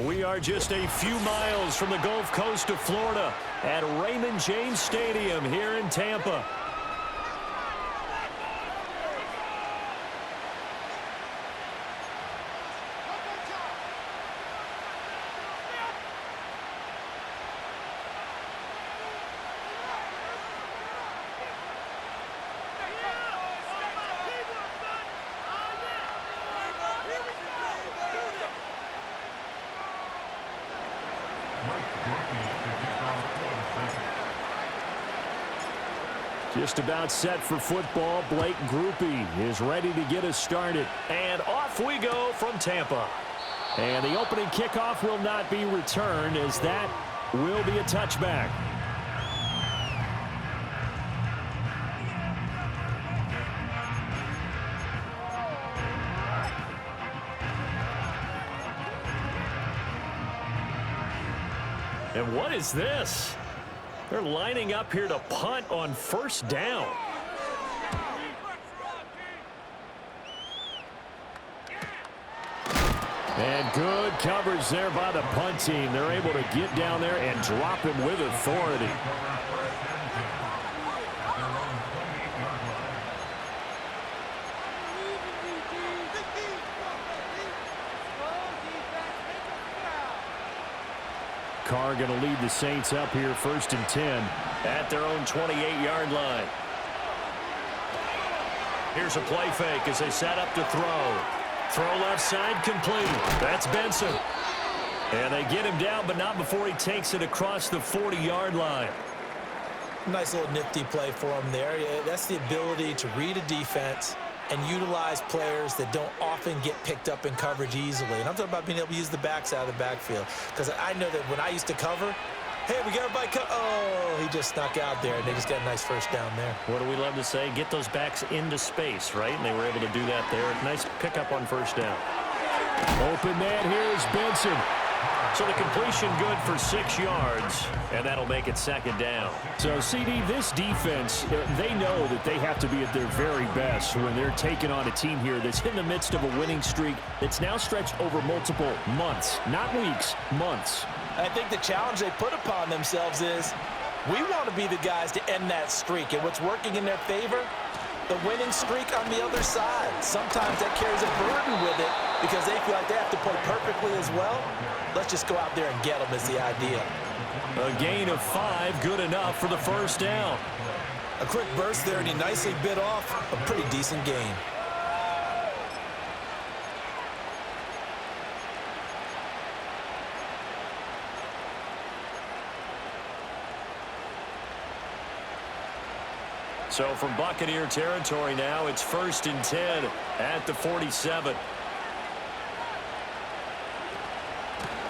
We are just a few miles from the Gulf Coast of Florida at Raymond James Stadium here in Tampa. Just about set for football. Blake Groupie is ready to get us started. And off we go from Tampa. And the opening kickoff will not be returned, as that will be a touchback. And what is this? They're lining up here to punt on first down. And good coverage there by the punt team. They're able to get down there and drop him with authority. Carr going to lead the Saints up here 1st and 10 at their own 28-yard line. Here's a play fake as they set up to throw. Throw left side complete. That's Benson. And they get him down, but not before he takes it across the 40-yard line. Nice little nifty play for him there. Yeah, that's the ability to read a defense and utilize players that don't often get picked up in coverage easily. And I'm talking about being able to use the backs out of the backfield. Because I know that when I used to cover, hey, we got everybody oh, he just snuck out there, and they just got a nice first down there. What do we love to say? Get those backs into space, right? And they were able to do that there. Nice pickup on first down. Open man, here's Benson. So the completion good for 6 yards, and that'll make it 2nd down. So, CD, this defense, they know that they have to be at their very best when they're taking on a team here that's in the midst of a winning streak that's now stretched over multiple months, not weeks, months. I think the challenge they put upon themselves is we want to be the guys to end that streak, and what's working in their favor, the winning streak on the other side. Sometimes that carries a burden with it because they feel like they have to play perfectly as well. Let's just go out there and get them is the idea. A gain of 5, good enough for the first down. A quick burst there, and he nicely bit off a pretty decent gain. So from Buccaneer territory now, it's 1st and 10 at the 47.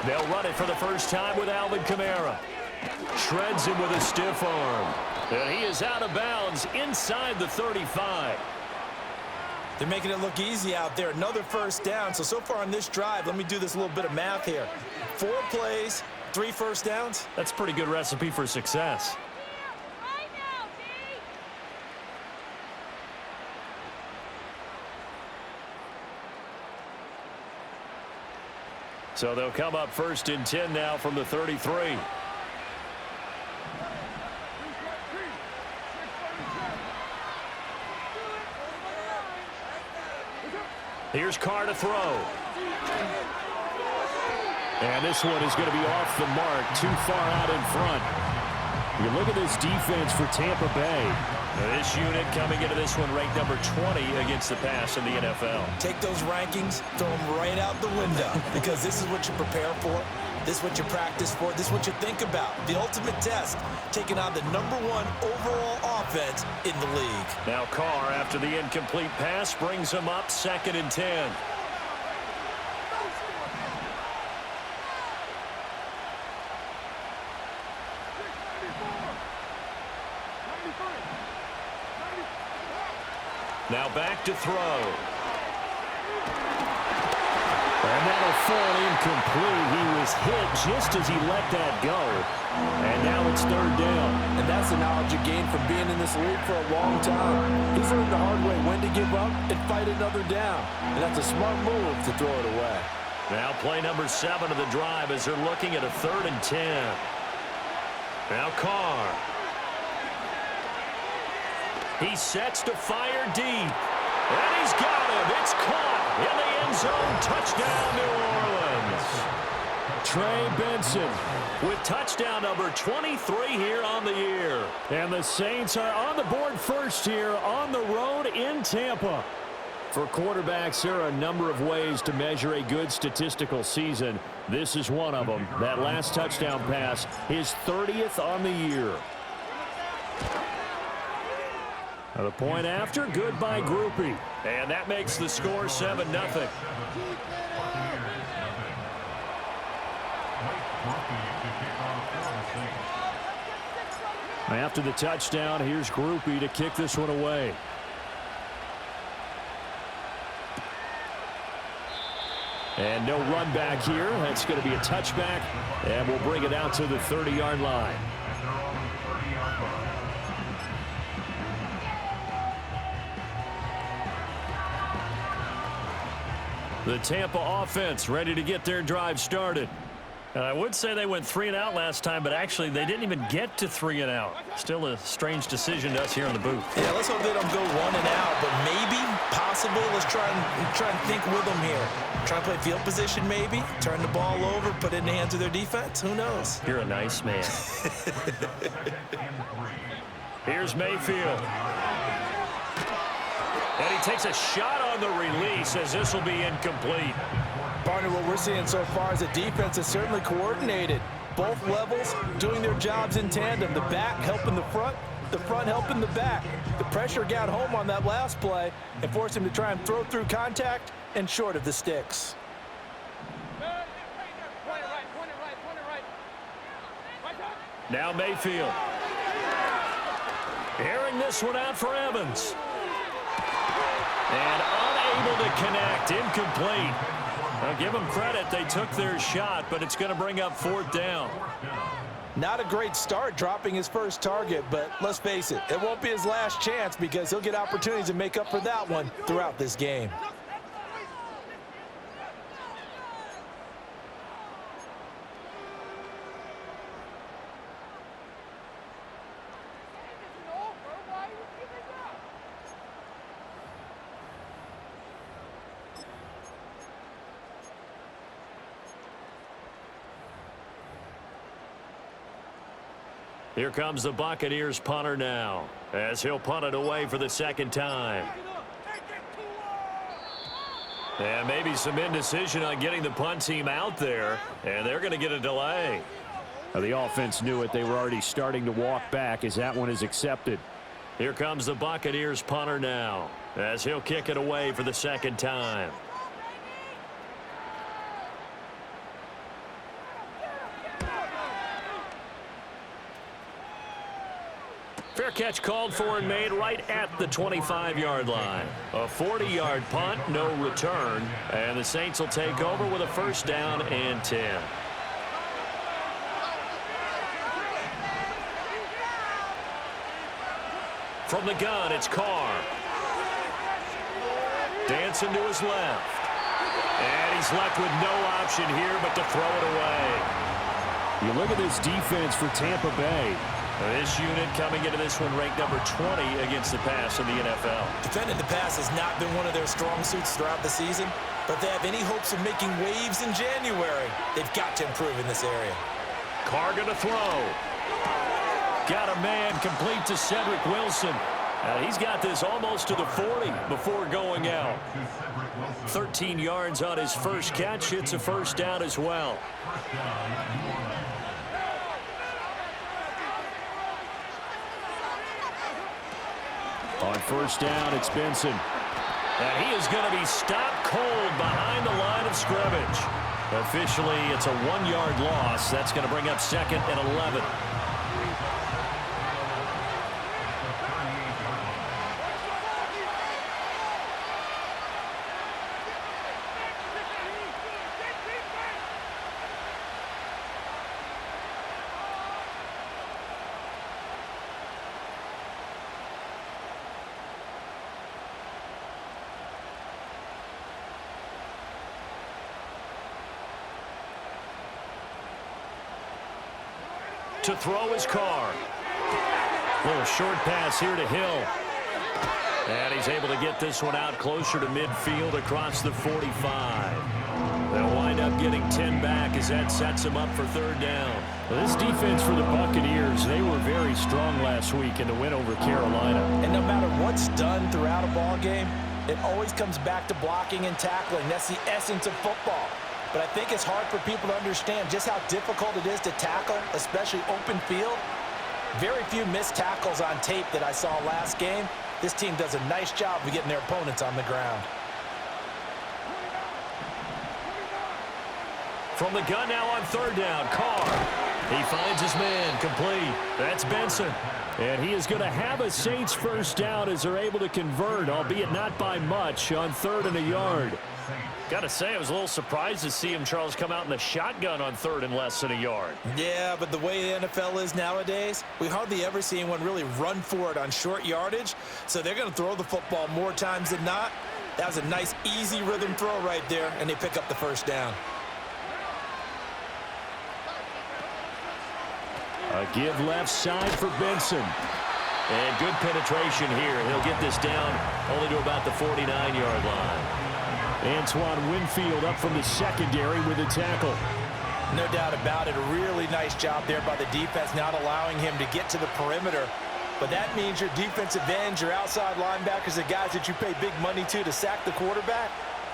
They'll run it for the first time with Alvin Kamara. Shreds him with a stiff arm. And he is out of bounds inside the 35. They're making it look easy out there. Another first down. So far on this drive, let me do this little bit of math here. 4 plays, 3 first downs. That's a pretty good recipe for success. So they'll come up 1st and 10 now from the 33. Here's Carr to throw. And this one is going to be off the mark, too far out in front. You look at this defense for Tampa Bay. This unit coming into this one ranked number 20 against the pass in the NFL. Take those rankings, throw them right out the window, because this is what you prepare for. This is what you practice for. This is what you think about. The ultimate test, taking on the #1 overall offense in the league. Now Carr, after the incomplete pass, brings him up 2nd and 10. Now back to throw. And that'll fall incomplete. He was hit just as he let that go. And now it's 3rd down. And that's the knowledge you gain from being in this league for a long time. He's learned the hard way when to give up and fight another down. And that's a smart move to throw it away. Now play number 7 of the drive as they're looking at a 3rd and 10. Now Carr. He sets to fire deep. And he's got him. It's caught in the end zone. Touchdown, New Orleans. Trey Benson With touchdown number 23 here on the year. And the Saints are on the board first here on the road in Tampa. For quarterbacks, there are a number of ways to measure a good statistical season. This is one of them. That last touchdown pass, his 30th on the year. Now the point after, good by Groupie. And that makes the score 7-0. After the touchdown, here's Groupie to kick this one away. And no run back here. That's going to be a touchback, and we'll bring it out to the 30-yard line. The Tampa offense ready to get their drive started. And I would say they went 3 and out last time, but actually they didn't even get to 3 and out. Still a strange decision to us here in the booth. Yeah, let's hope they don't go 1 and out, but maybe, possibly, let's try and think with them here. Try and play field position maybe, turn the ball over, put it in the hands of their defense. Who knows? You're a nice man. Here's Mayfield. And he takes a shot on the release as this will be incomplete. Partner, what we're seeing so far is the defense is certainly coordinated. Both levels doing their jobs in tandem. The back helping the front helping the back. The pressure got home on that last play and forced him to try and throw through contact and short of the sticks. Now Mayfield. Airing this one out for Evans. And unable to connect. Incomplete. Now give them credit. They took their shot, but it's going to bring up 4th down. Not a great start dropping his first target, but let's face it, it won't be his last chance because he'll get opportunities to make up for that one throughout this game. Here comes the Buccaneers punter now, as he'll punt it away for the 2nd time. And maybe some indecision on getting the punt team out there, and they're going to get a delay. Now the offense knew it. They were already starting to walk back as that one is accepted. Here comes the Buccaneers punter now, as he'll kick it away for the 2nd time. Fair catch called for and made right at the 25-yard line. A 40-yard punt, no return, and the Saints will take over with a 1st down and 10. From the gun, it's Carr. Dancing to his left. And he's left with no option here but to throw it away. You look at this defense for Tampa Bay. This unit coming into this one ranked number 20 against the pass in the NFL. Defending the pass has not been one of their strong suits throughout the season, but if they have any hopes of making waves in January, they've got to improve in this area. Carr gonna throw. Got a man complete to Cedric Wilson. He's got this almost to the 40 before going out. 13 yards on his first catch. It's a 1st down as well. On 1st down, it's Benson. And he is going to be stopped cold behind the line of scrimmage. Officially, it's a 1-yard loss. That's going to bring up 2nd and 11. to throw his car. Little short pass here to Hill. And he's able to get this one out closer to midfield across the 45. They'll wind up getting 10 back as that sets them up for third down. Well, this defense for the Buccaneers, they were very strong last week in the win over Carolina. And no matter what's done throughout a ball game, it always comes back to blocking and tackling. That's the essence of football. But I think it's hard for people to understand just how difficult it is to tackle, especially open field. Very few missed tackles on tape that I saw last game. This team does a nice job of getting their opponents on the ground. From the gun now on third down, Carr. He finds his man, complete. That's Benson. And he is going to have a Saints first down as they're able to convert, albeit not by much, on 3rd and a yard. Got to say, I was a little surprised to see him, Charles, come out in the shotgun on 3rd and less than a yard. Yeah, but the way the NFL is nowadays, we hardly ever see anyone really run for it on short yardage. So they're going to throw the football more times than not. That was a nice, easy rhythm throw right there, and they pick up the first down. A give left side for Benson. And good penetration here. He'll get this down only to about the 49-yard line. Antoine Winfield up from the secondary with a tackle. No doubt about it. A really nice job there by the defense, not allowing him to get to the perimeter. But that means your defensive ends, your outside linebackers, the guys that you pay big money to sack the quarterback,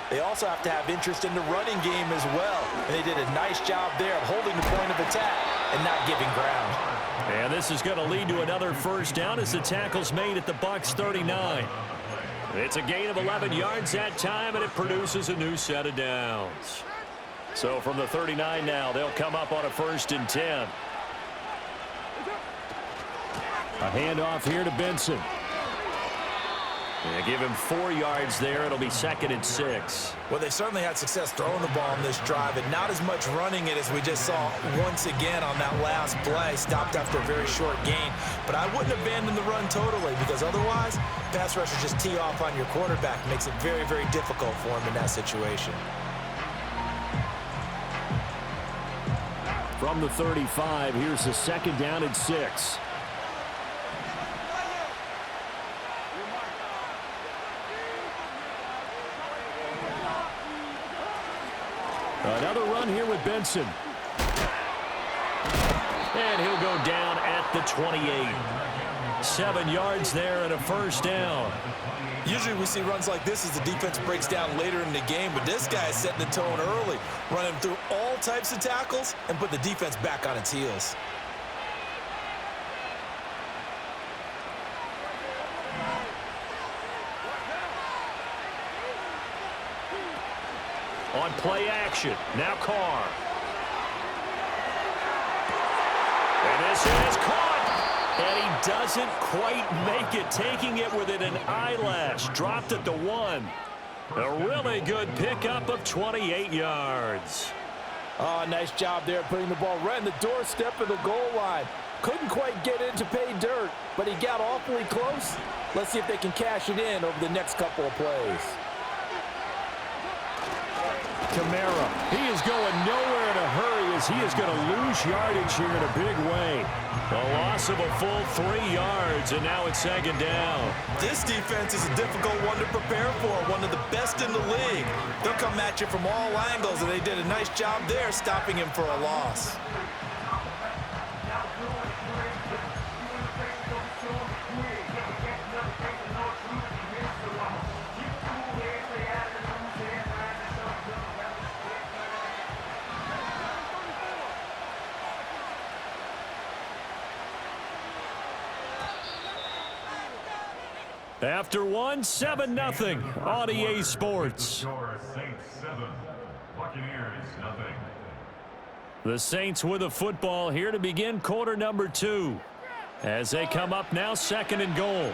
they also have to have interest in the running game as well. And they did a nice job there of holding the point of attack and not giving ground. And this is going to lead to another first down as the tackle's made at the Bucs 39. It's a gain of 11 yards that time, and it produces a new set of downs. So from the 39 now, they'll come up on a 1st and 10. A handoff here to Benson. Yeah, give him 4 yards there. It'll be 2nd and 6. Well, they certainly had success throwing the ball on this drive, and not as much running it as we just saw once again on that last play. Stopped after a very short gain. But I wouldn't abandon the run totally, because otherwise, pass rushers just tee off on your quarterback. Makes it very, very difficult for him in that situation. From the 35, here's the 2nd down and 6. Another run here with Benson. And he'll go down at the 28. 7 yards there and a first down. Usually we see runs like this as the defense breaks down later in the game, but this guy is setting the tone early, running through all types of tackles and put the defense back on its heels. On play action, now Carr. And this is caught. And he doesn't quite make it, taking it within an eyelash. Dropped at the 1. A really good pickup of 28 yards. Oh, nice job there putting the ball right in the doorstep of the goal line. Couldn't quite get in to pay dirt, but he got awfully close. Let's see if they can cash it in over the next couple of plays. Kamara, he is going nowhere in a hurry as he is going to lose yardage here in a big way. A loss of a full 3 yards, and now it's 2nd down. This defense is a difficult one to prepare for, one of the best in the league. They'll come at you from all angles, and they did a nice job there stopping him for a loss. After 1, 7-0 on EA Sports. Saints 7, Buccaneers 0. The Saints with a football here to begin quarter number 2. As they come up now, 2nd and goal.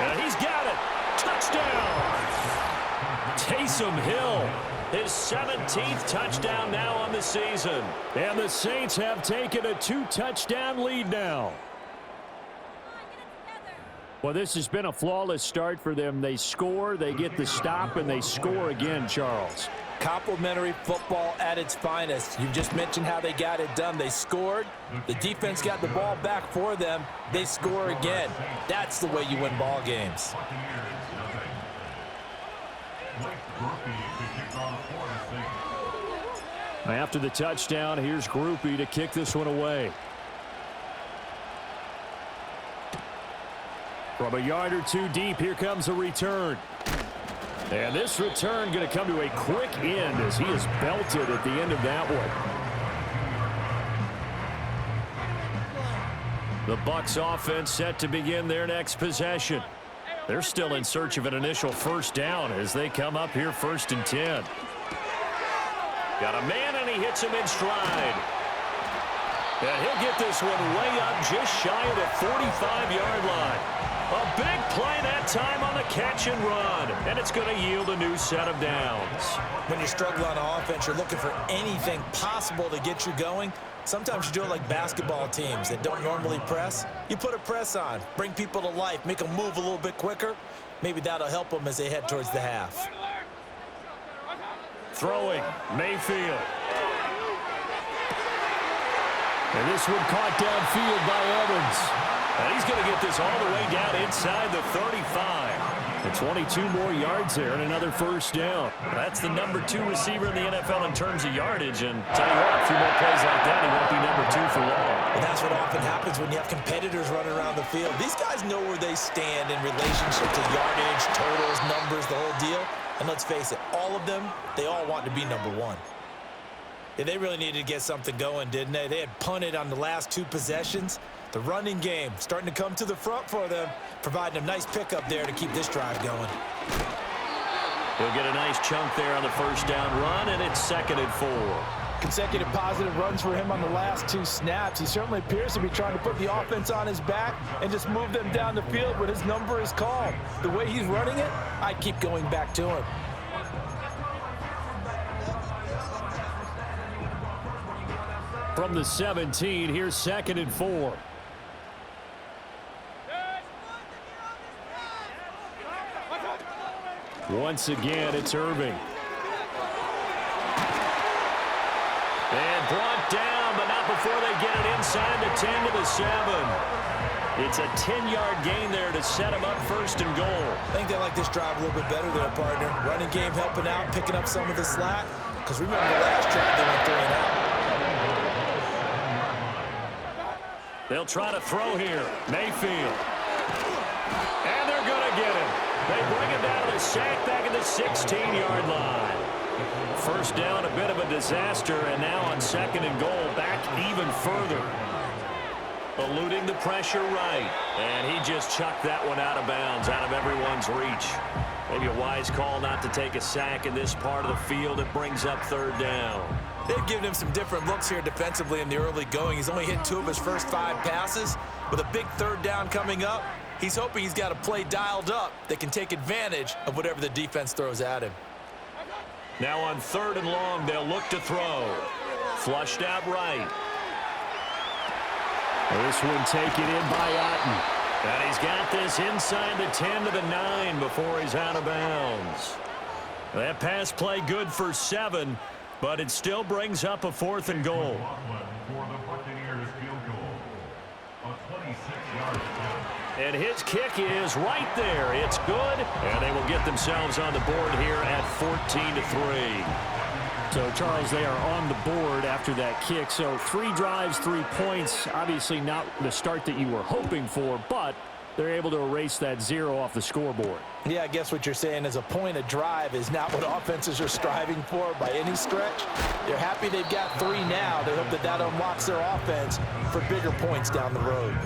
And he's got it. Touchdown. Taysom Hill, his 17th touchdown now on the season. And the Saints have taken a 2-touchdown lead now. Well, this has been a flawless start for them. They score, they get the stop, and they score again, Charles. Complimentary football at its finest. You just mentioned how they got it done. They scored. The defense got the ball back for them. They score again. That's the way you win ball games. After the touchdown, here's Groupie to kick this one away. From a yard or two deep, here comes a return. And this return going to come to a quick end as he is belted at the end of that one. The Bucs offense set to begin their next possession. They're still in search of an initial first down as they come up here 1st and 10. Got a man, and he hits him in stride. And he'll get this one way up just shy of the 45-yard line. A big play that time on the catch and run, and it's going to yield a new set of downs. When you struggle on offense, you're looking for anything possible to get you going. Sometimes you do it like basketball teams that don't normally press. You put a press on, bring people to life, make them move a little bit quicker. Maybe that'll help them as they head towards the half. Throwing, Mayfield. And this one caught downfield by Evans. And he's going to get this all the way down inside the 35. And 22 more yards there and another first down. That's the number 2 receiver in the NFL in terms of yardage. And tell you what, a few more plays like that, he won't be number 2 for long. And that's what often happens when you have competitors running around the field. These guys know where they stand in relationship to yardage, totals, numbers, the whole deal. And let's face it, all of them, they all want to be number 1. Yeah, they really needed to get something going, didn't they? They had punted on the last 2 possessions. The running game starting to come to the front for them, providing a nice pickup there to keep this drive going. He'll get a nice chunk there on the first down run, and it's 2nd and 4. Consecutive positive runs for him on the last 2 snaps. He certainly appears to be trying to put the offense on his back and just move them down the field when his number is called. The way he's running it, I'd keep going back to him. From the 17, here's 2nd and 4. Once again, it's Irving. And brought down, but not before they get it inside the 10 to the 7. It's a 10-yard gain there to set him up 1st and goal. I think they like this drive a little bit better there, partner. Running game helping out, picking up some of the slack. Because remember the last drive they went 3 and out. They'll try to throw here. Mayfield. And they're going to get him. They bring it down to sack back at the 16-yard line. First down, a bit of a disaster, and now on 2nd and goal, back even further. Eluding the pressure right. And he just chucked that one out of bounds, out of everyone's reach. Maybe a wise call not to take a sack in this part of the field. It brings up 3rd down. They've given him some different looks here defensively in the early going. He's only hit 2 of his first 5 passes. With a big 3rd down coming up, he's hoping he's got a play dialed up that can take advantage of whatever the defense throws at him. Now on 3rd and long, they'll look to throw. Flushed out right. This one taken in by Otten. And he's got this inside the 10 to the 9 before he's out of bounds. That pass play good for 7, but it still brings up a 4th and goal. For the Buccaneers field goal. A 26-yard attempt. And his kick is right there. It's good, and they will get themselves on the board here at 14-3. So, Charles, they are on the board after that kick. So 3 drives, 3 points. Obviously not the start that you were hoping for, but they're able to erase that 0 off the scoreboard. Yeah, I guess what you're saying is a point of drive is not what offenses are striving for by any stretch. They're happy they've got 3 now. They hope that that unlocks their offense for bigger points down the road.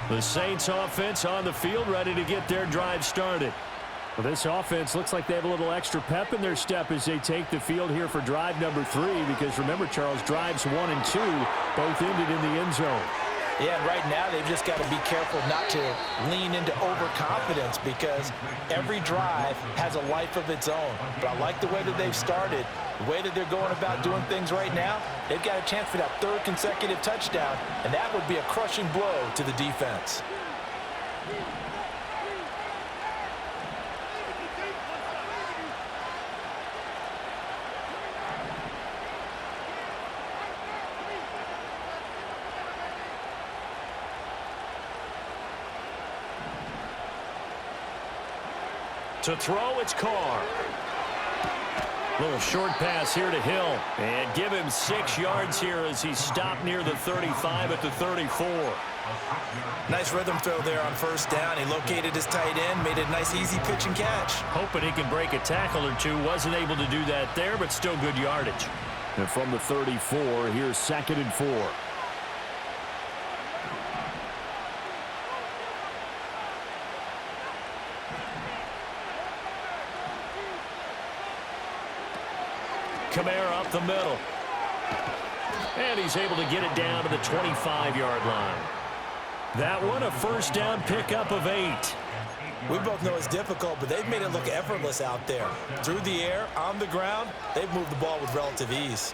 The Saints offense on the field ready to get their drive started. Well, this offense looks like they have a little extra pep in their step as they take the field here for drive number 3, because remember, Charles, drives 1 and 2 both ended in the end zone. Yeah, and right now they've just got to be careful not to lean into overconfidence, because every drive has a life of its own. But I like the way that they've started, the way that they're going about doing things right now. They've got a chance for that 3rd consecutive touchdown, and that would be a crushing blow to the defense. To throw, it's Carr. Little short pass here to Hill. And give him 6 yards here as he stopped near the 35 at the 34. Nice rhythm throw there on 1st down. He located his tight end, made a nice easy pitch and catch. Hoping he can break a tackle or two. Wasn't able to do that there, but still good yardage. And from the 34, here's 2nd and 4. Kamara up the middle. And he's able to get it down to the 25-yard line. That one, a 1st down pickup of 8. We both know it's difficult, but they've made it look effortless out there. Through the air, on the ground, they've moved the ball with relative ease.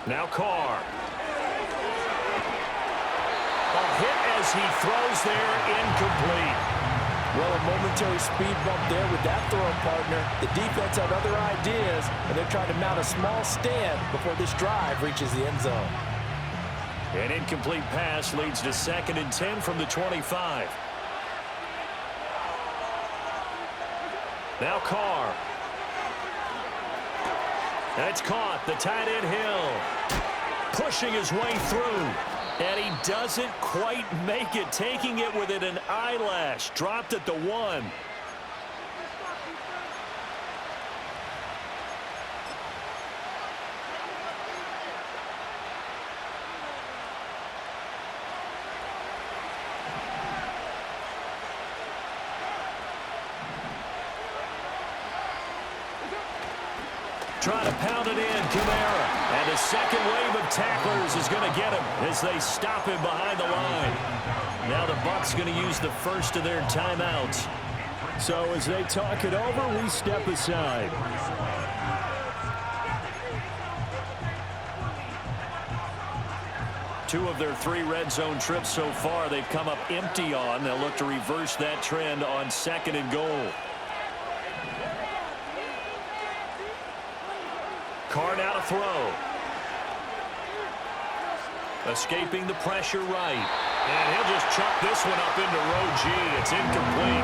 Now Carr. A hit as he throws there, incomplete. Well, a momentary speed bump there with that throw, partner. The defense had other ideas, and they're trying to mount a small stand before this drive reaches the end zone. An incomplete pass leads to 2nd and 10 from the 25. Now Carr. That's caught. The tight end Hill pushing his way through. And he doesn't quite make it. Taking it within an eyelash. Dropped at the 1. Trying to pound it in, Kamara. And a 2nd wave of tacklers is going to get him as they stop him behind the line. Now the Bucs going to use the 1st of their timeouts. So as they talk it over, we step aside. Two of their 3 red zone trips so far they've come up empty on. They'll look to reverse that trend on 2nd and goal. Carr now to throw. Escaping the pressure right. And he'll just chuck this one up into row G. It's incomplete.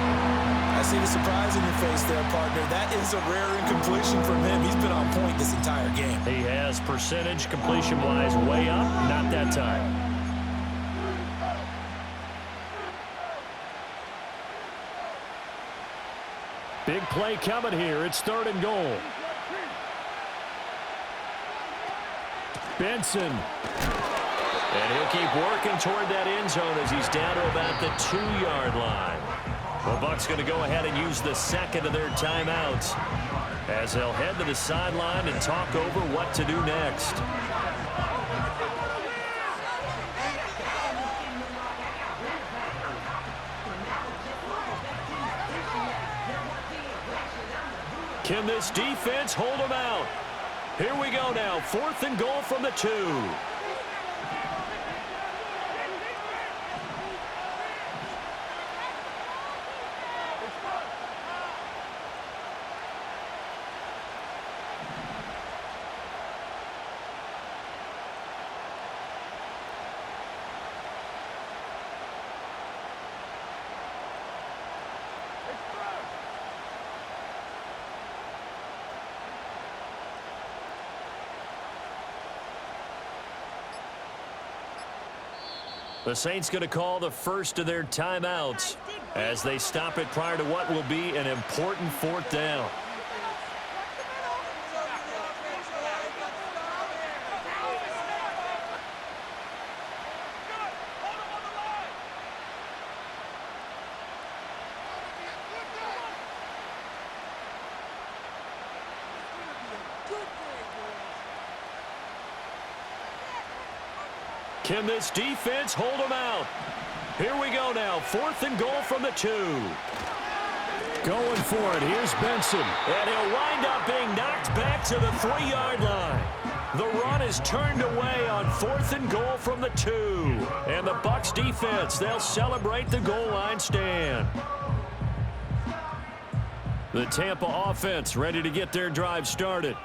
I see the surprise in your face there, partner. That is a rare incompletion from him. He's been on point this entire game. He has percentage completion-wise way up. Not that time. Big play coming here. It's 3rd and goal. Benson. And he'll keep working toward that end zone as he's down to about the 2-yard line. The Bucs going to go ahead and use the 2nd of their timeouts as they'll head to the sideline and talk over what to do next. Can this defense hold them out? Here we go now. 4th and goal from the 2. The Saints going to call the first of their timeouts as they stop it prior to what will be an important fourth down. Can this defense hold them out? Here we go now. 4th and goal from the 2. Going for it. Here's Benson. And he'll wind up being knocked back to the 3-yard line. The run is turned away on 4th and goal from the 2. And the Bucs defense, they'll celebrate the goal line stand. The Tampa offense ready to get their drive started.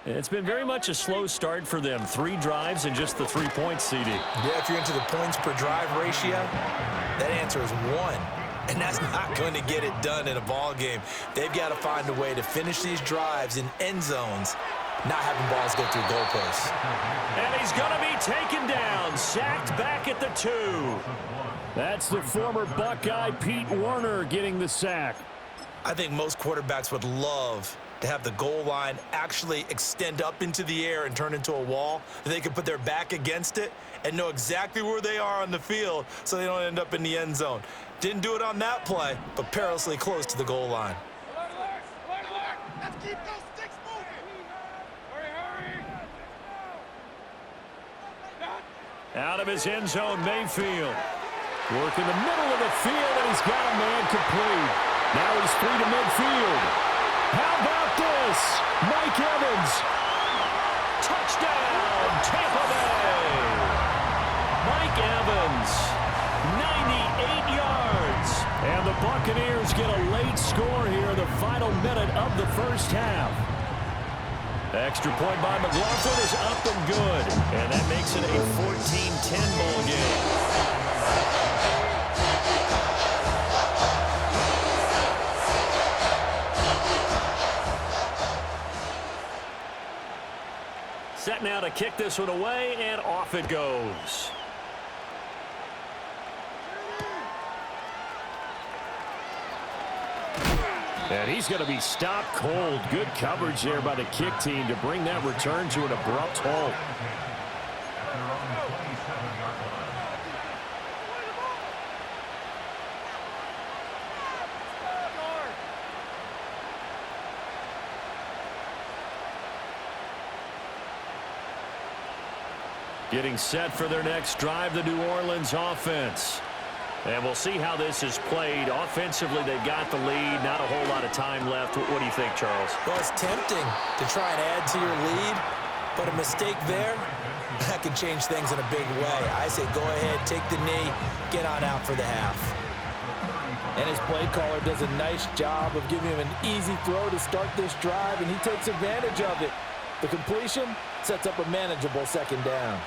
It's been very much a slow start for them. 3 drives and just the 3 points, CD. Yeah, if you're into the points per drive ratio, that answer is 1. And that's not going to get it done in a ball game. They've got to find a way to finish these drives in end zones, not having balls go through goalposts. And he's going to be taken down, sacked back at the 2. That's the former Buckeye Pete Werner getting the sack. I think most quarterbacks would love to have the goal line actually extend up into the air and turn into a wall. They can put their back against it and know exactly where they are on the field so they don't end up in the end zone. Didn't do it on that play, but perilously close to the goal line. Let's keep those sticks moving. Hurry. Out of his end zone, Mayfield. Work in the middle of the field, and he's got a man complete. Now he's free to midfield. How about this? Mike Evans. Touchdown, Tampa Bay. Mike Evans, 98 yards. And the Buccaneers get a late score here in the final minute of the first half. Extra point by McLaughlin is up and good. And that makes it a 14-10 ball game. Set now to kick this one away, and off it goes. And he's going to be stopped cold. Good coverage there by the kick team to bring that return to an abrupt halt. Getting set for their next drive, the New Orleans offense. And we'll see how this is played. Offensively, they've got the lead. Not a whole lot of time left. What do you think, Charles? Well, it's tempting to try and add to your lead, but a mistake there, that can change things in a big way. I say go ahead, take the knee, get on out for the half. And his play caller does a nice job of giving him an easy throw to start this drive, and he takes advantage of it. The completion sets up a manageable second down.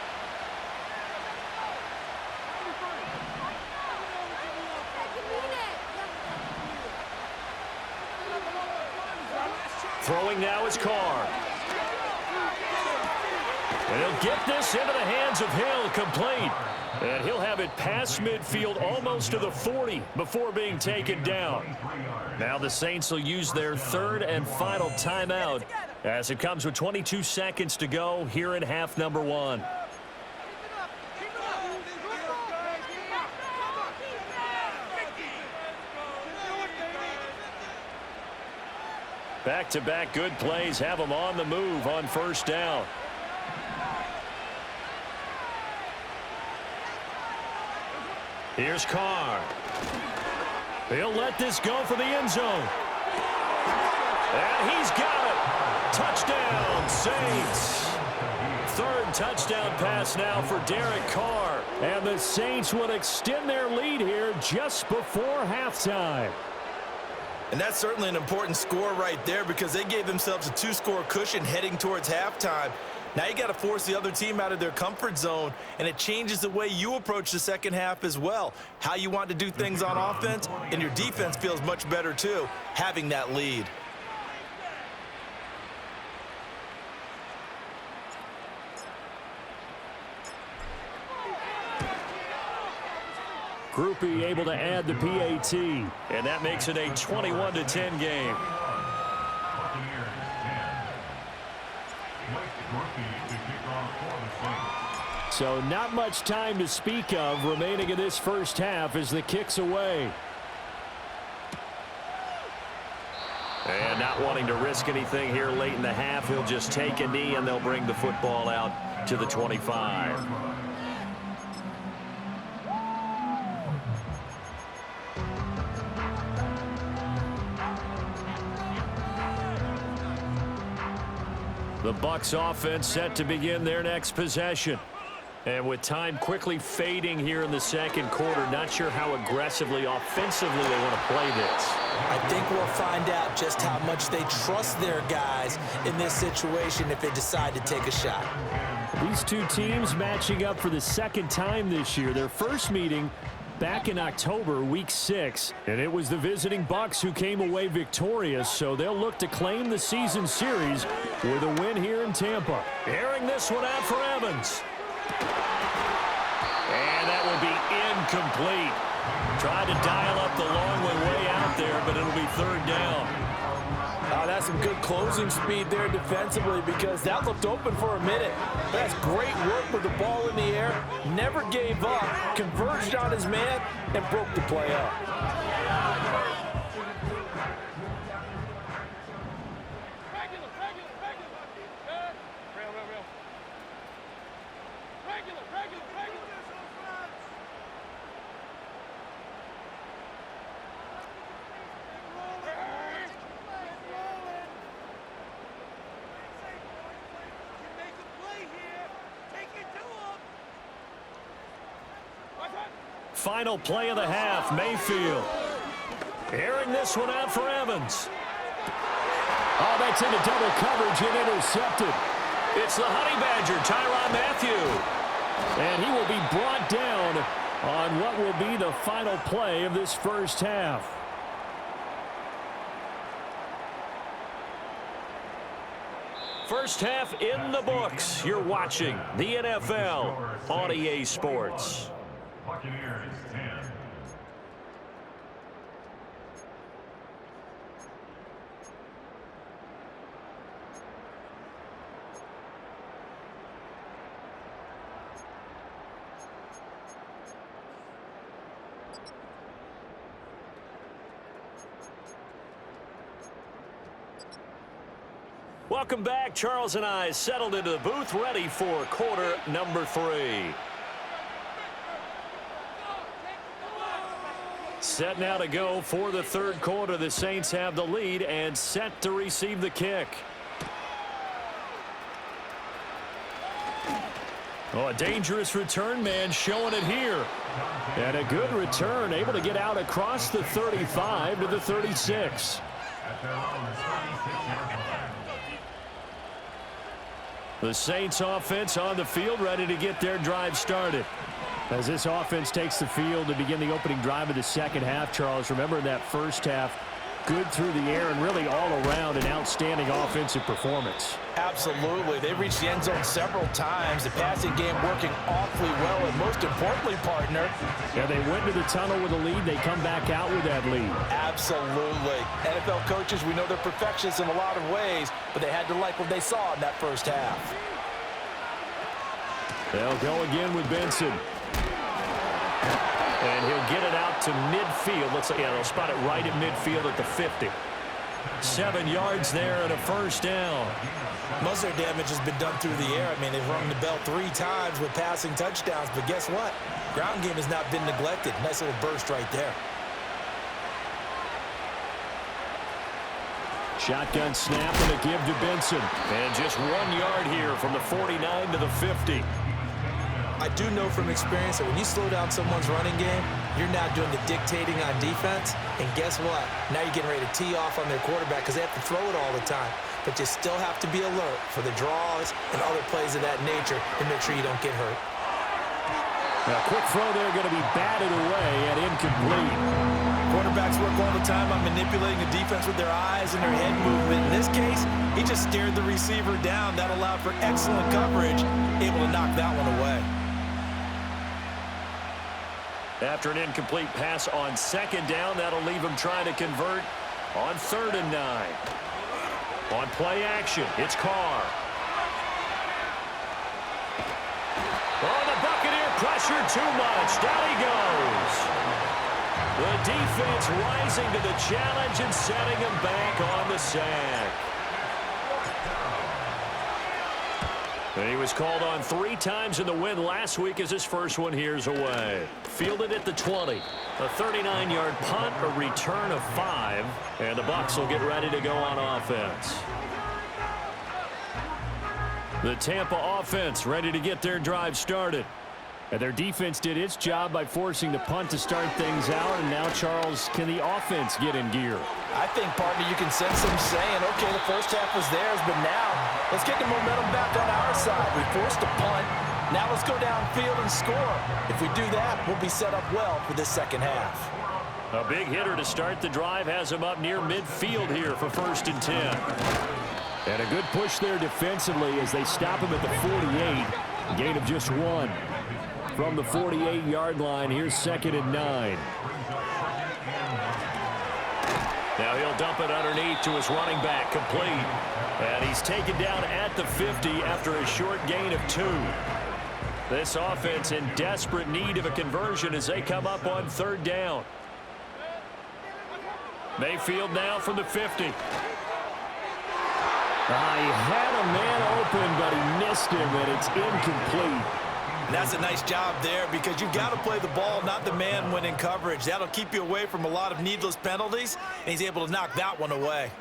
Throwing now is Carr. And he'll get this into the hands of Hill, complete. And he'll have it past midfield almost to the 40 before being taken down. Now the Saints will use their 3rd and final timeout as it comes with 22 seconds to go here in half number 1. Back-to-back good plays have them on the move on first down. Here's Carr. He'll let this go for the end zone. And he's got it. Touchdown, Saints. 3rd touchdown pass now for Derek Carr. And the Saints will extend their lead here just before halftime. And that's certainly an important score right there because they gave themselves a 2-score cushion heading towards halftime. Now you got to force the other team out of their comfort zone, and it changes the way you approach the second half as well. How you want to do things on offense, and your defense feels much better too, having that lead. Groupie able to add the PAT. And that makes it a 21-10 game. Buccaneers 10. Mike Groupie to kick off for the Saints. So not much time to speak of remaining in this first half as the kick's away. And not wanting to risk anything here late in the half, he'll just take a knee and they'll bring the football out to the 25. The Bucs offense set to begin their next possession. And with time quickly fading here in the second quarter, not sure how aggressively, offensively they want to play this. I think we'll find out just how much they trust their guys in this situation if they decide to take a shot. These two teams matching up for the second time this year. Their first meeting back in October, week 6. And it was the visiting Bucs who came away victorious, so they'll look to claim the season series with a win here in Tampa. Airing this one out for Evans. And that will be incomplete. Tried to dial up the long one way out there, but it'll be third down. That's some good closing speed there defensively because that looked open for a minute. That's great work with the ball in the air. Never gave up, converged on his man, and broke the play up. Final play of the half, Mayfield. Airing this one out for Evans. Oh, that's into double coverage and intercepted. It's the Honey Badger, Tyrann Mathieu. And he will be brought down on what will be the final play of this first half. First half in the books. You're watching the NFL on EA Sports. Buccaneers 10. Welcome back. Charles and I settled into the booth, ready for quarter number 3. Set now to go for the third quarter. The Saints have the lead and set to receive the kick. Oh, a dangerous return man showing it here. And a good return, able to get out across the 35 to the 36. At their own 36-yard line. The Saints offense on the field, ready to get their drive started. As this offense takes the field to begin the opening drive of the second half, Charles, remember in that first half, good through the air and really all around an outstanding offensive performance. Absolutely. They reached the end zone several times. The passing game working awfully well, and most importantly, partner. Yeah, they went to the tunnel with a lead. They come back out with that lead. Absolutely. NFL coaches, we know they're perfectionists in a lot of ways, but they had to like what they saw in that first half. They'll go again with Benson. And he'll get it out to midfield. Looks like, yeah, they'll spot it right at midfield at the 50. 7 yards there and a first down. Most of their damage has been done through the air. I mean, they've rung the bell 3 times with passing touchdowns, but guess what? Ground game has not been neglected. Nice little burst right there. Shotgun snap and a give to Benson. And just 1 yard here from the 49 to the 50. I do know from experience that when you slow down someone's running game, you're now doing the dictating on defense. And guess what? Now you're getting ready to tee off on their quarterback because they have to throw it all the time. But you still have to be alert for the draws and other plays of that nature to make sure you don't get hurt. A quick throw there going to be batted away and incomplete. Quarterbacks work all the time on manipulating the defense with their eyes and their head movement. In this case, he just stared the receiver down. That allowed for excellent coverage, able to knock that one away. After an incomplete pass on second down, that'll leave him trying to convert on 3rd and 9. On play action, it's Carr. Oh, the Buccaneer pressure too much. Down he goes. The defense rising to the challenge and setting him back on the sack. And he was called on 3 times in the win last week as his first one here's away. Fielded at the 20. A 39-yard punt, a return of 5. And the Bucs will get ready to go on offense. The Tampa offense ready to get their drive started. And their defense did its job by forcing the punt to start things out. And now, Charles, can the offense get in gear? I think, partner, you can sense them saying, okay, the first half was theirs, but now let's get the momentum back on our side. We forced a punt. Now let's go downfield and score. If we do that, we'll be set up well for this second half. A big hitter to start the drive has him up near midfield here for 1st and 10. And a good push there defensively as they stop him at the 48. Gain of just 1. From the 48-yard line, here's 2nd and 9. Now he'll dump it underneath to his running back, complete. And he's taken down at the 50 after a short gain of 2. This offense in desperate need of a conversion as they come up on 3rd down. Mayfield now from the 50. He had a man open, but he missed him, and it's incomplete. And that's a nice job there because you've got to play the ball, not the man when in coverage. That'll keep you away from a lot of needless penalties, and he's able to knock that one away.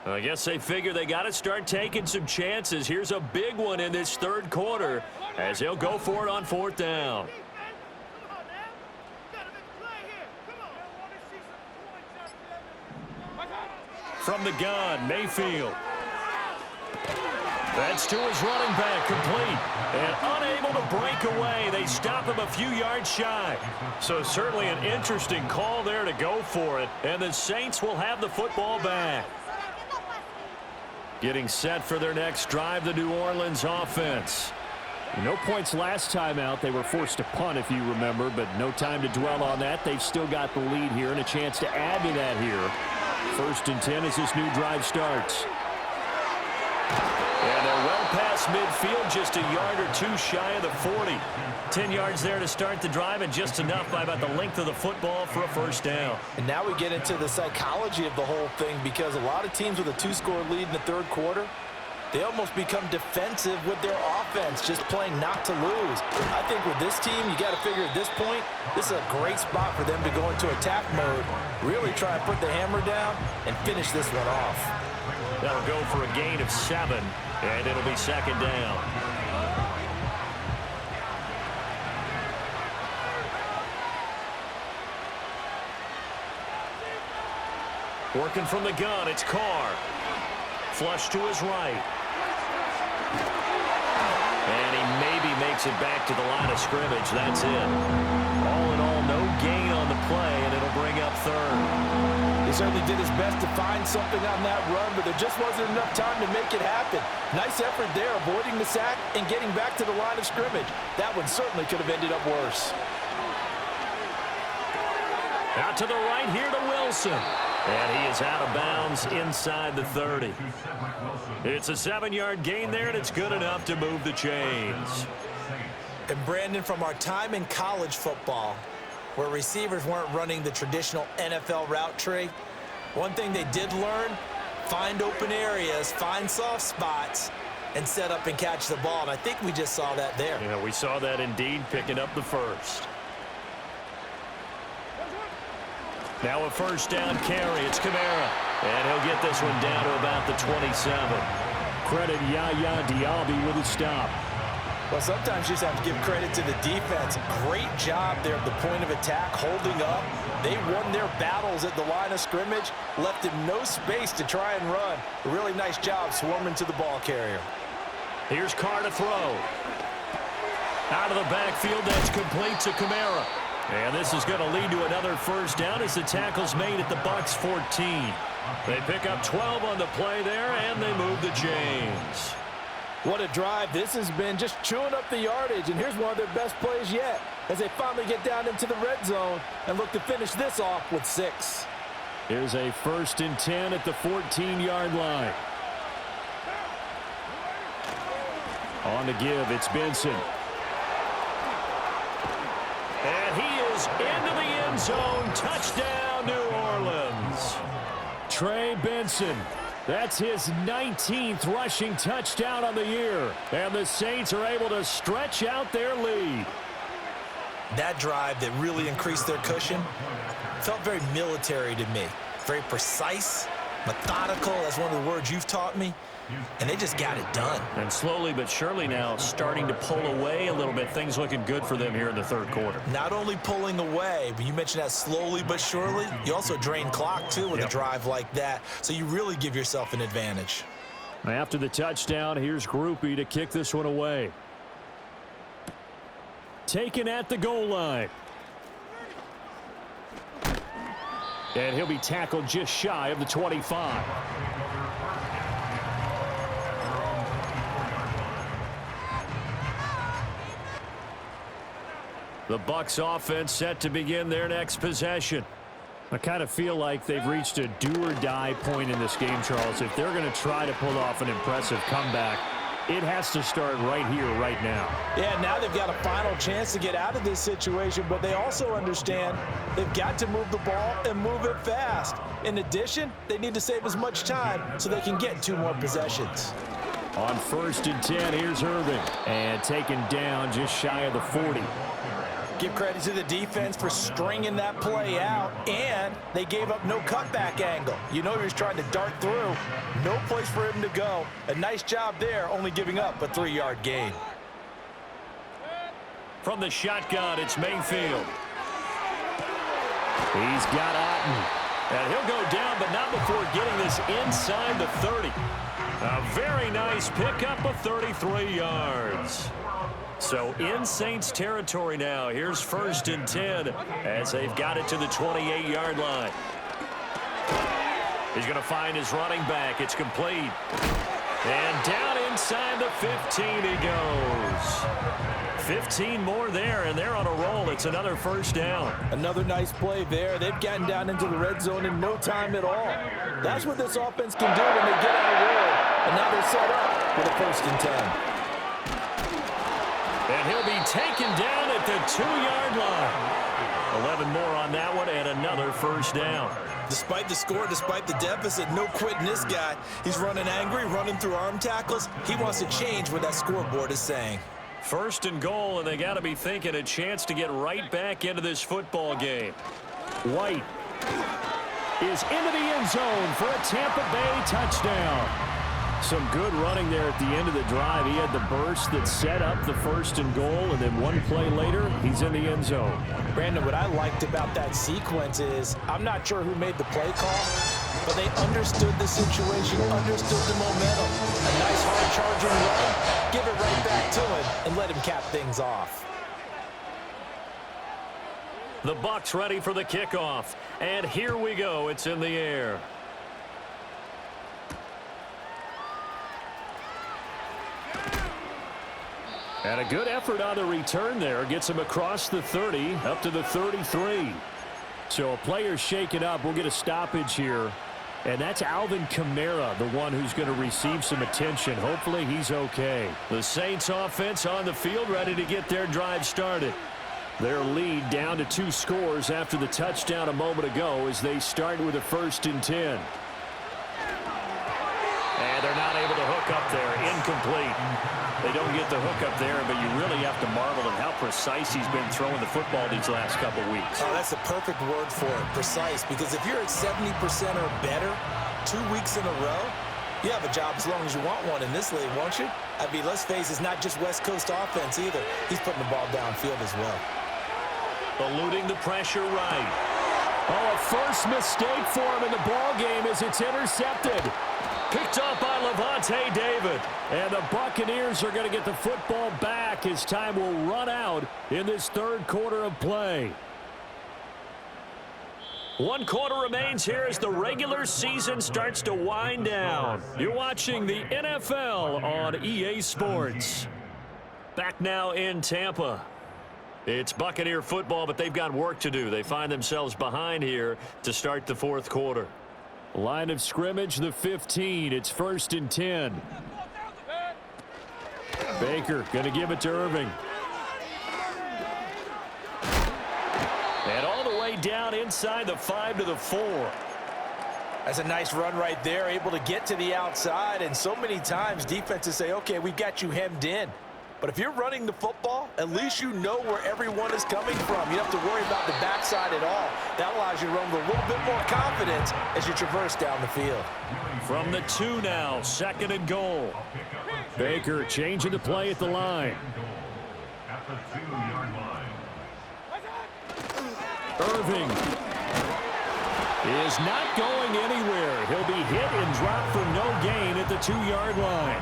I guess they figure they got to start taking some chances. Here's a big one in this 3rd quarter as they'll go for it on 4th down. From the gun, Mayfield. That's to his running back, complete. And unable to break away. They stop him a few yards shy. So certainly an interesting call there to go for it. And the Saints will have the football back. Getting set for their next drive, the New Orleans offense. No points last time out. They were forced to punt, if you remember, but no time to dwell on that. They've still got the lead here and a chance to add to that here. 1st and 10 as this new drive starts. And they're well past midfield, just a yard or 2 shy of the 40. 10 yards there to start the drive, and just enough by about the length of the football for a 1st down. And now we get into the psychology of the whole thing because a lot of teams with a 2-score lead in the 3rd quarter, they almost become defensive with their offense, just playing not to lose. I think with this team, you got to figure at this point, this is a great spot for them to go into attack mode, really try and put the hammer down and finish this one off. That'll go for a gain of 7, and it'll be 2nd down. Working from the gun, it's Carr. Flush to his right. And he maybe makes it back to the line of scrimmage. That's it. All in all, no gain on the play, and it'll bring up 3rd. He certainly did his best to find something on that run, but there just wasn't enough time to make it happen. Nice effort there, avoiding the sack and getting back to the line of scrimmage. That one certainly could have ended up worse. Out to the right here to Wilson. And he is out of bounds inside the 30. It's a 7-yard gain there, and it's good enough to move the chains. And Brandon, from our time in college football, where receivers weren't running the traditional NFL route tree, one thing they did learn, find open areas, find soft spots, and set up and catch the ball. And I think we just saw that there. Yeah, we saw that indeed, picking up the 1st. Now a 1st down carry. It's Kamara. And he'll get this one down to about the 27. Credit Yaya Diaby with a stop. Well, sometimes you just have to give credit to the defense. Great job there at the point of attack, holding up. They won their battles at the line of scrimmage, left him no space to try and run. A really nice job swarming to the ball carrier. Here's Carr to throw. Out of the backfield, that's complete to Kamara. And this is going to lead to another first down as the tackle's made at the Bucs 14. They pick up 12 on the play there, and they move the chains. What a drive this has been, just chewing up the yardage. And here's one of their best plays yet as they finally get down into the red zone and look to finish this off with 6. Here's a 1st and 10 at the 14-yard line. On the give, it's Benson. And he is into the end zone. Touchdown, New Orleans. Trey Benson. That's his 19th rushing touchdown on the year. And the Saints are able to stretch out their lead. That drive that really increased their cushion felt very military to me. Very precise, methodical. That's one of the words you've taught me. And they just got it done. And slowly but surely now starting to pull away a little bit. Things looking good for them here in the third quarter. Not only pulling away, but you mentioned that slowly but surely. You also drain clock, too, with a drive like that. So you really give yourself an advantage. After the touchdown, here's Groupie to kick this one away. Taken at the goal line. And he'll be tackled just shy of the 25. The Bucs offense set to begin their next possession. I kind of feel like they've reached a do-or-die point in this game, Charles. If they're going to try to pull off an impressive comeback, it has to start right here, right now. Yeah, now they've got a final chance to get out of this situation, but they also understand they've got to move the ball and move it fast. In addition, they need to save as much time so they can get 2 more possessions. On 1st and 10, here's Irvin. And taken down just shy of the 40. Give credit to the defense for stringing that play out, and they gave up no cutback angle. You know he was trying to dart through. No place for him to go. A nice job there, only giving up a 3-yard gain. From the shotgun, it's Mayfield. He's got Otten. And he'll go down, but not before getting this inside the 30. A very nice pickup of 33 yards. So in Saints territory now. Here's 1st and 10 as they've got it to the 28-yard line. He's going to find his running back. It's complete. And down inside the 15 he goes. 15 more there, and they're on a roll. It's another 1st down. Another nice play there. They've gotten down into the red zone in no time at all. That's what this offense can do when they get on a roll. And now they're set up with a 1st and 10. And he'll be taken down at the 2-yard line. 11 more on that one, and another 1st down. Despite the score, despite the deficit, no quitting this guy. He's running angry, running through arm tackles. He wants to change what that scoreboard is saying. 1st and goal, and they got to be thinking a chance to get right back into this football game. White is into the end zone for a Tampa Bay touchdown. Some good running there at the end of the drive. He had the burst that set up the 1st and goal, and then one play later, he's in the end zone. Brandon, what I liked about that sequence is I'm not sure who made the play call, but they understood the situation, understood the momentum. A nice hard-charging run, give it right back to him, and let him cap things off. The Bucs ready for the kickoff, and here we go. It's in the air. And a good effort on the return there. Gets him across the 30, up to the 33. So a player shaken up. We'll get a stoppage here. And that's Alvin Kamara, the one who's going to receive some attention. Hopefully he's okay. The Saints offense on the field, ready to get their drive started. Their lead down to 2 scores after the touchdown a moment ago as they start with a 1st and 10. And they're not able to hook up there. Incomplete. They don't get the hook up there, but you really have to marvel at how precise he's been throwing the football these last couple weeks. Oh, that's a perfect word for it, precise, because if you're at 70% or better 2 weeks in a row, you have a job as long as you want one in this league, won't you? I mean, let's face it, it's not just West Coast offense either. He's putting the ball downfield as well. Eluding the pressure right. Oh, a first mistake for him in the ball game as it's intercepted. Picked up by Levante David. And the Buccaneers are going to get the football back as time will run out in this third quarter of play. 1 quarter remains here as the regular season starts to wind down. You're watching the NFL on EA Sports. Back now in Tampa. It's Buccaneer football, but they've got work to do. They find themselves behind here to start the fourth quarter. Line of scrimmage, the 15. It's 1st and 10. Baker going to give it to Irving. And all the way down inside the 5 to the 4. That's a nice run right there, able to get to the outside. And so many times defenses say, okay, we got you hemmed in. But if you're running the football, at least you know where everyone is coming from. You don't have to worry about the backside at all. That allows you to run with a little bit more confidence as you traverse down the field. From the 2 now, 2nd and goal. Baker changing the play at the line. At the 2-yard line. Irving is not going anywhere. He'll be hit and dropped for no gain at the 2-yard line.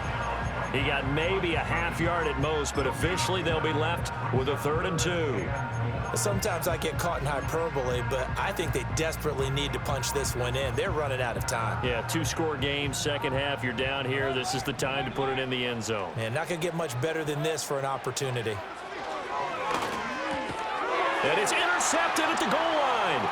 He got maybe a half yard at most, but officially they'll be left with a 3rd and 2. Sometimes I get caught in hyperbole, but I think they desperately need to punch this one in. They're running out of time. Yeah, 2-score game, second half, you're down here. This is the time to put it in the end zone. Man, not going to get much better than this for an opportunity. And it's intercepted at the goal line.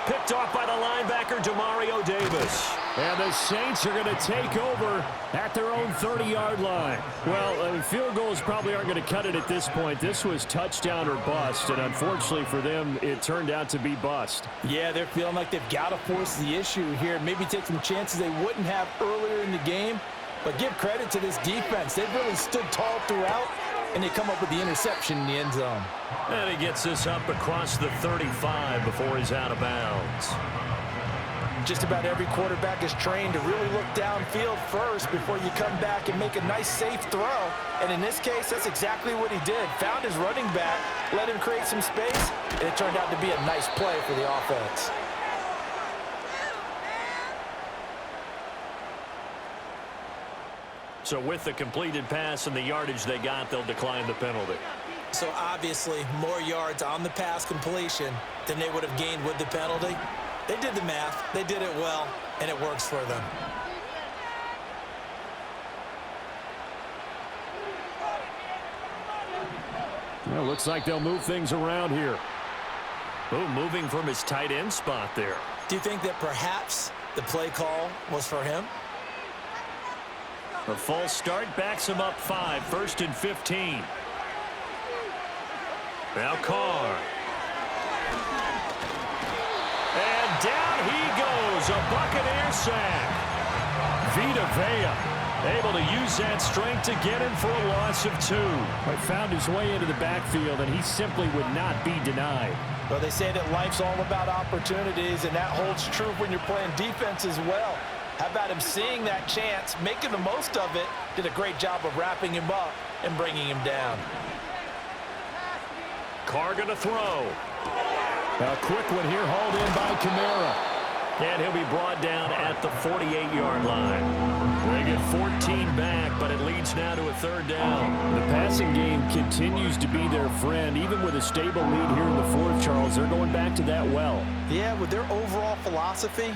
Picked off by the linebacker, Demario Davis. And the Saints are going to take over at their own 30-yard line. Well, field goals probably aren't going to cut it at this point. This was touchdown or bust, and unfortunately for them, it turned out to be bust. Yeah, they're feeling like they've got to force the issue here. Maybe take some chances they wouldn't have earlier in the game. But give credit to this defense. They've really stood tall throughout, and they come up with the interception in the end zone. And he gets this up across the 35 before he's out of bounds. Just about every quarterback is trained to really look downfield first before you come back and make a nice, safe throw. And in this case, that's exactly what he did. Found his running back, let him create some space, and it turned out to be a nice play for the offense. So with the completed pass and the yardage they got, they'll decline the penalty. So obviously more yards on the pass completion than they would have gained with the penalty. They did the math, they did it well, and it works for them. Well, looks like they'll move things around here. Oh, moving from his tight end spot there. Do you think that perhaps the play call was for him? A false start backs him up 5, 1st and 15. Now Carr. And down he goes, a Buccaneer sack. Vita Vea able to use that strength to get him for a loss of 2. He found his way into the backfield, and he simply would not be denied. Well, they say that life's all about opportunities, and that holds true when you're playing defense as well. How about him seeing that chance, making the most of it, did a great job of wrapping him up and bringing him down. Carr going to throw. A quick one here, hauled in by Kamara. And he'll be brought down at the 48-yard line. They get 14 back, but it leads now to a 3rd down. The passing game continues to be their friend. Even with a stable lead here in the 4th, Charles, they're going back to that well. Yeah, with their overall philosophy,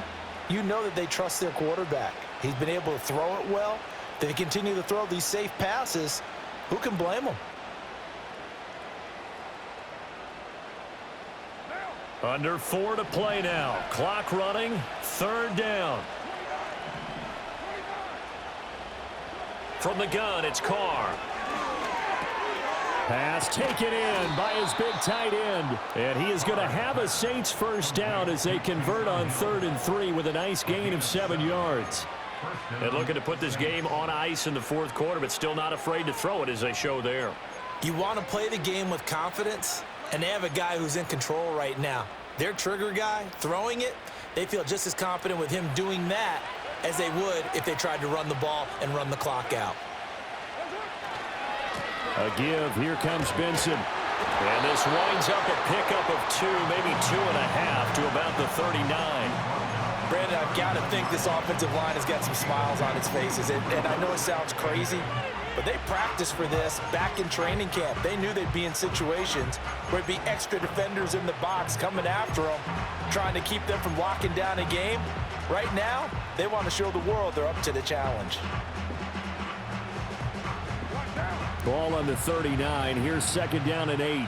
you know that they trust their quarterback. He's been able to throw it well. They continue to throw these safe passes. Who can blame them? Under 4 to play now. Clock running. 3rd down. From the gun, it's Carr. Pass taken in by his big tight end. And he is going to have a Saints 1st down as they convert on 3rd and 3 with a nice gain of 7 yards. They're looking to put this game on ice in the 4th quarter, but still not afraid to throw it as they show there. You want to play the game with confidence, and they have a guy who's in control right now. Their trigger guy, throwing it, they feel just as confident with him doing that as they would if they tried to run the ball and run the clock out. A give. Here comes Benson. And this winds up a pickup of 2, maybe 2.5 to about the 39. Brandon, I've got to think this offensive line has got some smiles on its faces. And I know it sounds crazy, but they practiced for this back in training camp. They knew they'd be in situations where it'd be extra defenders in the box coming after them, trying to keep them from locking down a game. Right now, they want to show the world they're up to the challenge. Ball on the 39. Here's 2nd down and 8.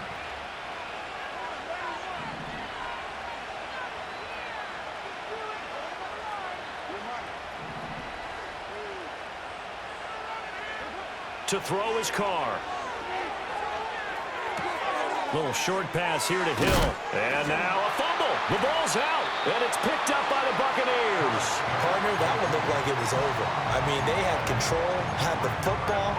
To throw his car. Little short pass here to Hill. And now a fumble. The ball's out. And it's picked up by the Buccaneers. Partner, that one looked like it was over. I mean, they had control, had the football,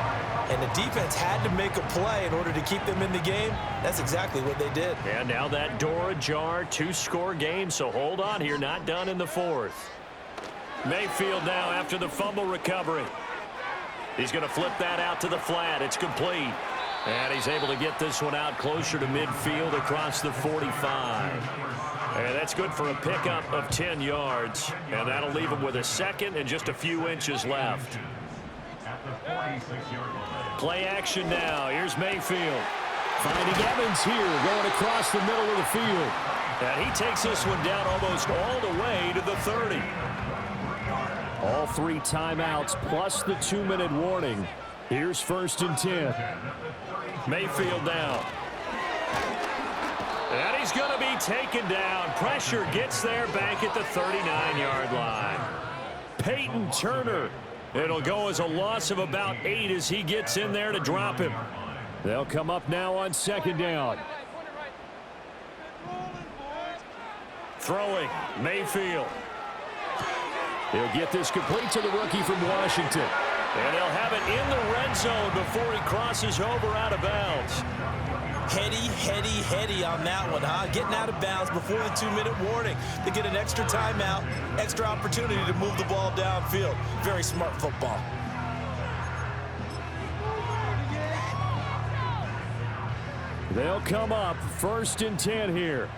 and the defense had to make a play in order to keep them in the game. That's exactly what they did. And now that door ajar, 2-score game, so hold on here, not done in the 4th. Mayfield now after the fumble recovery. He's going to flip that out to the flat. It's complete. And he's able to get this one out closer to midfield across the 45. And that's good for a pickup of 10 yards. And that'll leave him with a 2nd and just a few inches left. Play action now. Here's Mayfield. Finding Evans here, going across the middle of the field. And he takes this one down almost all the way to the 30. All 3 timeouts plus the 2-minute warning. Here's 1st and 10. Mayfield down. And he's going to be taken down. Pressure gets there back at the 39-yard line. Peyton Turner. It'll go as a loss of about 8 as he gets in there to drop him. They'll come up now on 2nd down. Throwing, Mayfield. He'll get this complete to the rookie from Washington. And he'll have it in the red zone before he crosses over out of bounds. Heady on that one, huh? Getting out of bounds before the 2-minute warning. They get an extra timeout, extra opportunity to move the ball downfield. Very smart football. They'll come up 1st and 10 here.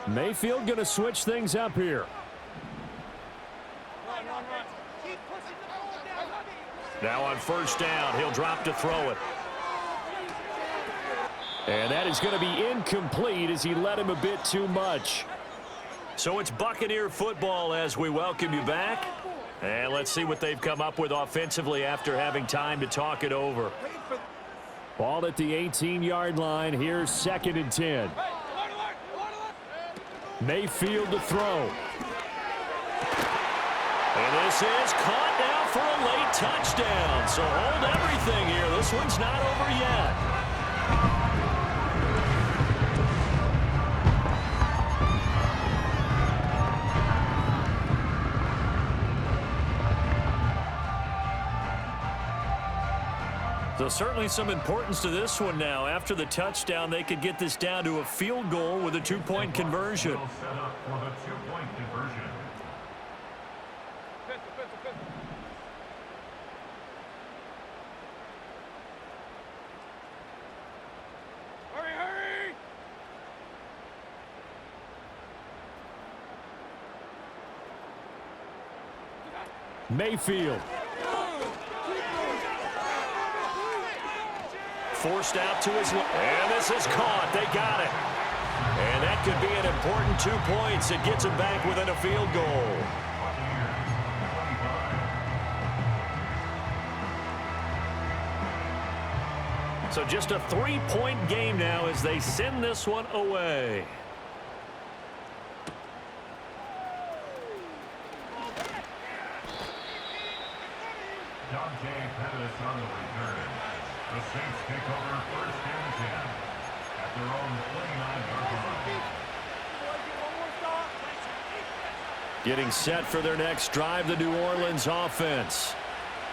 Mayfield going to switch things up here. Now on 1st down, he'll drop to throw it. And that is going to be incomplete as he led him a bit too much. So it's Buccaneer football as we welcome you back. And let's see what they've come up with offensively after having time to talk it over. Ball at the 18-yard line. Here's 2nd and 10. Mayfield to throw. And this is caught now for a late touchdown. So hold everything here. This one's not over yet. So certainly some importance to this one now. After the touchdown, they could get this down to a field goal with a 2-point conversion. Set up for the 2-point conversion. Hurry! Mayfield. Forced out to his left. And this is caught. They got it. And that could be an important 2 points. It gets him back within a field goal. So just a 3-point game now as they send this one away. Dante Pettis on the return. The Saints take over 1st and 10 at their own 29-yard line. Getting set for their next drive, the New Orleans offense.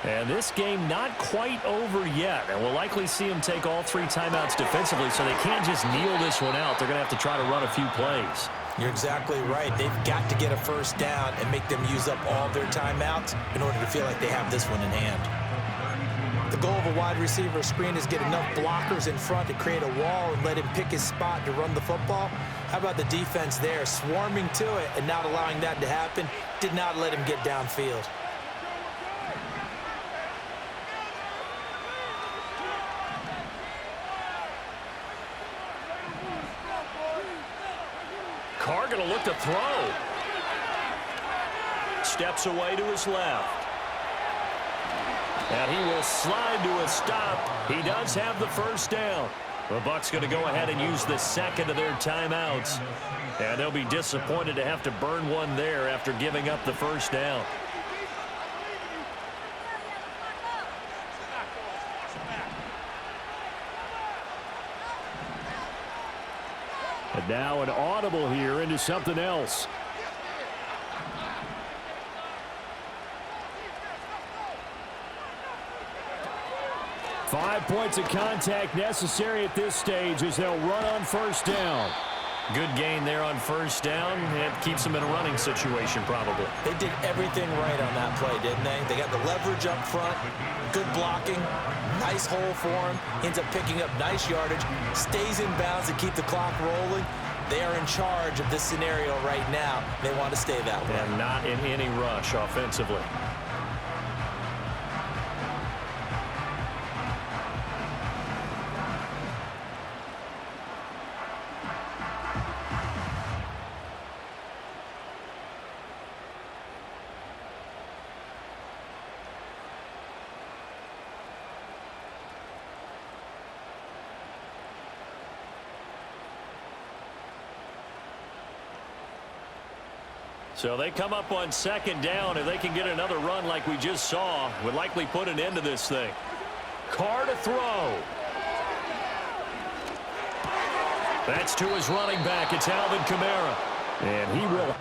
And this game not quite over yet. And we'll likely see them take all 3 timeouts defensively, so they can't just kneel this one out. They're going to have to try to run a few plays. You're exactly right. They've got to get a 1st down and make them use up all their timeouts in order to feel like they have this one in hand. The goal of a wide receiver screen is get enough blockers in front to create a wall and let him pick his spot to run the football. How about the defense there, swarming to it and not allowing that to happen? Did not let him get downfield. Carr going to look to throw. Steps away to his left. And he will slide to a stop. He does have the first down. The Bucs going to go ahead and use the second of their timeouts. And they'll be disappointed to have to burn one there after giving up the first down. And now an audible here into something else. Five points of contact necessary at this stage as they'll run on first down. Good gain there on first down. It keeps them in a running situation probably. They did everything right on that play, didn't they? They got the leverage up front, good blocking, nice hole for him, ends up picking up nice yardage, stays in bounds to keep the clock rolling. They are in charge of this scenario right now. They want to stay that way. And not in any rush offensively. So they come up on second down. If they can get another run like we just saw, would likely put an end to this thing. Carr to throw. That's to his running back. It's Alvin Kamara. And he will